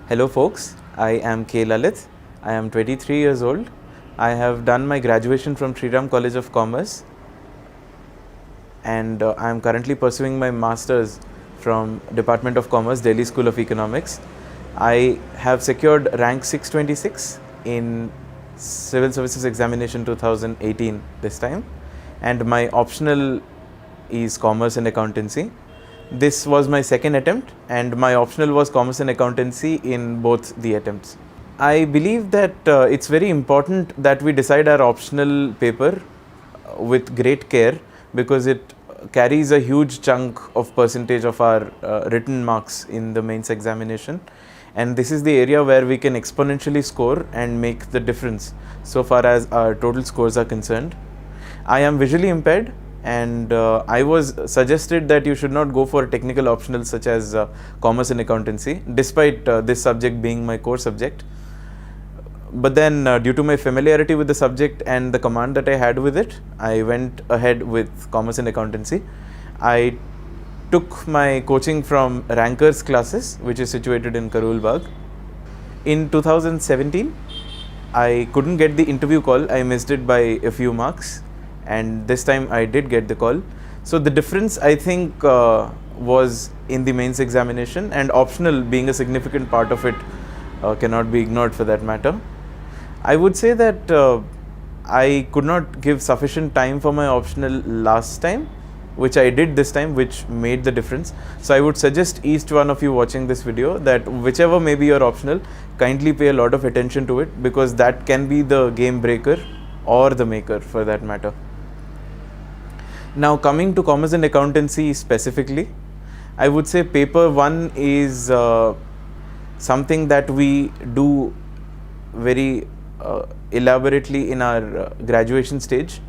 Hello folks, I am K. Lalit. I am 23 years old. I have done my graduation from Sriram College of Commerce and I am currently pursuing my masters from Department of Commerce, Delhi School of Economics. I have secured rank 626 in Civil Services Examination 2018 this time, and my optional is Commerce and Accountancy. This was my second attempt and my optional was Commerce and Accountancy in both the attempts. I believe that it's very important that we decide our optional paper with great care, because it carries a huge chunk of percentage of our written marks in the mains examination, and this is the area where we can exponentially score and make the difference so far as our total scores are concerned. I am visually impaired, and I was suggested that you should not go for technical optionals such as Commerce and Accountancy, despite this subject being my core subject. But then due to my familiarity with the subject and the command that I had with it, I went ahead with Commerce and Accountancy. I took my coaching from Rankers classes, which is situated in Karol Bagh. In 2017, I couldn't get the interview call. I missed it by a few marks, and this time I did get the call. So the difference, I think, was in the mains examination, and optional being a significant part of it cannot be ignored for that matter. I would say that I could not give sufficient time for my optional last time, which I did this time, which made the difference. So I would suggest each one of you watching this video that whichever may be your optional, kindly pay a lot of attention to it, because that can be the game breaker or the maker for that matter. Now coming to Commerce and Accountancy specifically, I would say paper 1 is something that we do very elaborately in our graduation stage,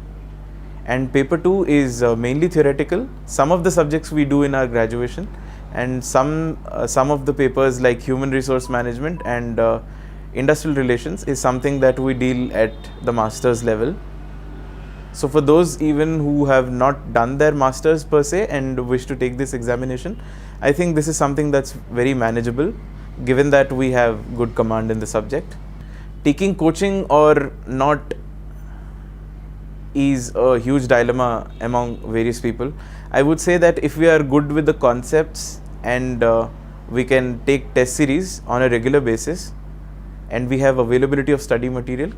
and paper 2 is mainly theoretical. Some of the subjects we do in our graduation, and some of the papers like human resource management and industrial relations is something that we deal at the master's level. So for those even who have not done their masters per se and wish to take this examination, I think this is something that's very manageable, given that we have good command in the subject. Taking coaching or not is a huge dilemma among various people. I would say that if we are good with the concepts and we can take test series on a regular basis and we have availability of study material,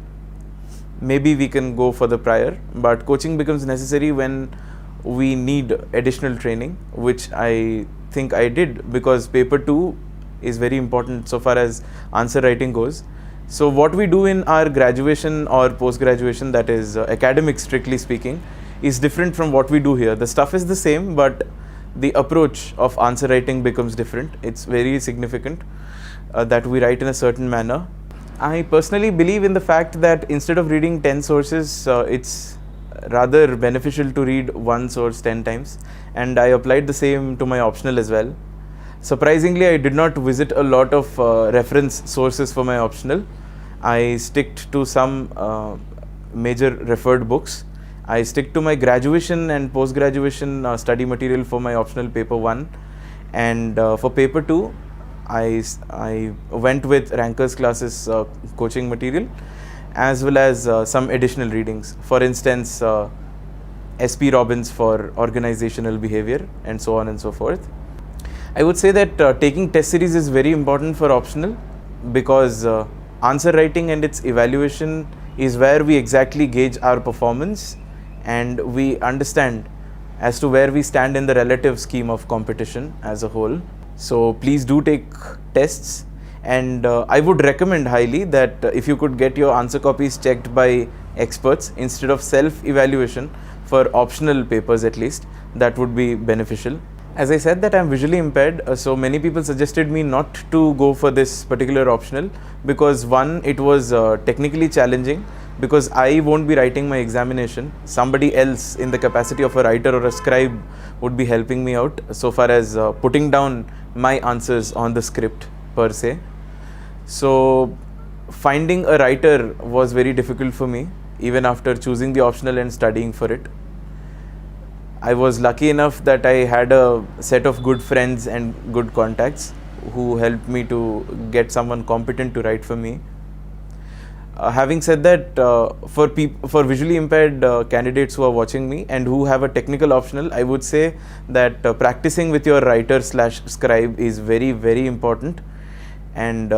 maybe we can go for the prior, but coaching becomes necessary when we need additional training, which I think I did, because paper 2 is very important so far as answer writing goes. So what we do in our graduation or post-graduation, that is academic strictly speaking, is different from what we do here. The stuff is the same, but the approach of answer writing becomes different. It's very significant that we write in a certain manner. I personally believe in the fact that instead of reading 10 sources, it's rather beneficial to read one source 10 times, and I applied the same to my optional as well. Surprisingly, I did not visit a lot of reference sources for my optional. I sticked to some major referred books. I stick to my graduation and post-graduation study material for my optional paper 1, and for paper 2, I went with Rankers classes coaching material, as well as some additional readings. For instance, S.P. Robbins for organizational behavior, and so on and so forth. I would say that taking test series is very important for optional, because answer writing and its evaluation is where we exactly gauge our performance and we understand as to where we stand in the relative scheme of competition as a whole. So please do take tests, and I would recommend highly that if you could get your answer copies checked by experts instead of self-evaluation for optional papers at least, that would be beneficial. As I said that I am visually impaired, so many people suggested me not to go for this particular optional, because one, it was technically challenging, because I won't be writing my examination. Somebody else in the capacity of a writer or a scribe would be helping me out so far as putting down my answers on the script per se. So finding a writer was very difficult for me, even after choosing the optional and studying for it. I was lucky enough that I had a set of good friends and good contacts who helped me to get someone competent to write for me. Having said that, for visually impaired candidates who are watching me and who have a technical optional, I would say that practicing with your writer/scribe is very, very important. And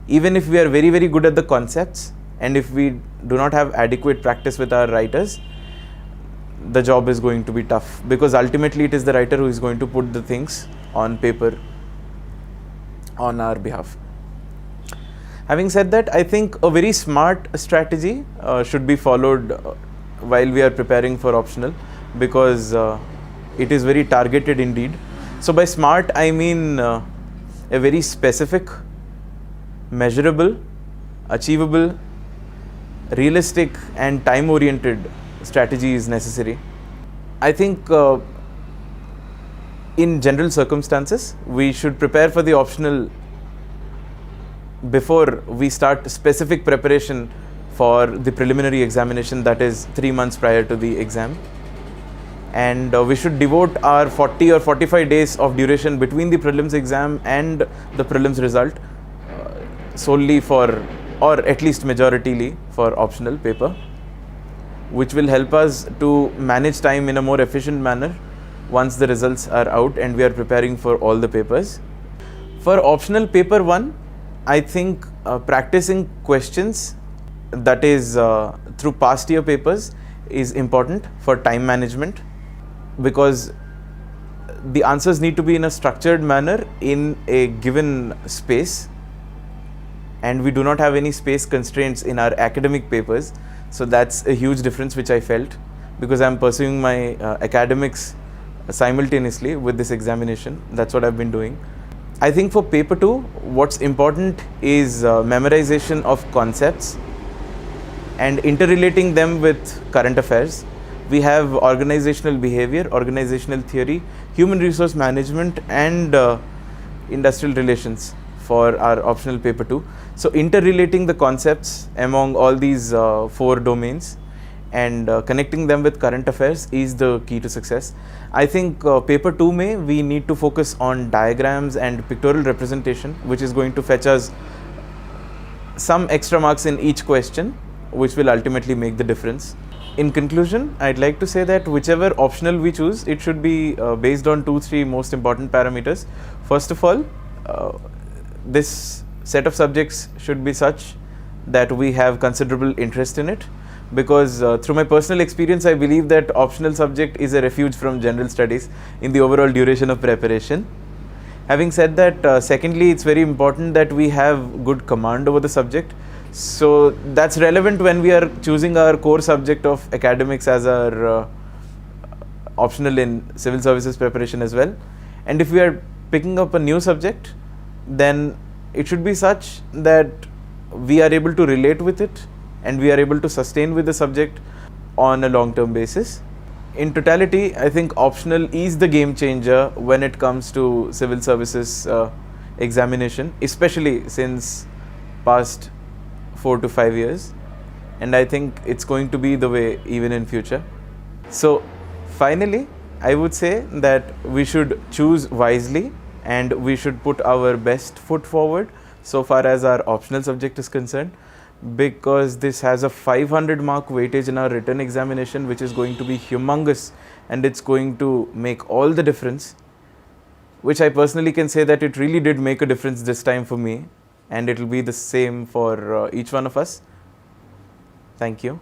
even if we are very, very good at the concepts, and if we do not have adequate practice with our writers, the job is going to be tough, because ultimately it is the writer who is going to put the things on paper on our behalf. Having said that, I think a very smart strategy should be followed while we are preparing for optional, because it is very targeted indeed. So by smart, I mean a very specific, measurable, achievable, realistic and time-oriented strategy is necessary. I think in general circumstances, we should prepare for the optional before we start specific preparation for the preliminary examination, that is 3 months prior to the exam. And we should devote our 40 or 45 days of duration between the prelims exam and the prelims result solely for, or at least majoritarily for, optional paper, which will help us to manage time in a more efficient manner once the results are out and we are preparing for all the papers. For optional paper 1, I think practicing questions, that is through past year papers, is important for time management, because the answers need to be in a structured manner in a given space, and we do not have any space constraints in our academic papers. So that's a huge difference which I felt, because I'm pursuing my academics simultaneously with this examination. That's what I've been doing. I think for paper 2, what's important is memorization of concepts and interrelating them with current affairs. We have organizational behavior, organizational theory, human resource management and industrial relations for our optional paper 2. So interrelating the concepts among all these 4 domains and connecting them with current affairs is the key to success. I think paper 2 we need to focus on diagrams and pictorial representation, which is going to fetch us some extra marks in each question, which will ultimately make the difference. In conclusion, I'd like to say that whichever optional we choose, it should be based on 2-3 most important parameters. First of all, this set of subjects should be such that we have considerable interest in it, because through my personal experience, I believe that optional subject is a refuge from general studies in the overall duration of preparation. Having said that, secondly, it's very important that we have good command over the subject. So that's relevant when we are choosing our core subject of academics as our optional in civil services preparation as well. And if we are picking up a new subject, then it should be such that we are able to relate with it and we are able to sustain with the subject on a long-term basis. In totality, I think optional is the game changer when it comes to civil services examination, especially since past 4 to 5 years, and I think it's going to be the way even in future. So finally, I would say that we should choose wisely and we should put our best foot forward so far as our optional subject is concerned, because this has a 500 mark weightage in our written examination, which is going to be humongous, and it's going to make all the difference, which I personally can say that it really did make a difference this time for me, and it will be the same for each one of us. Thank you.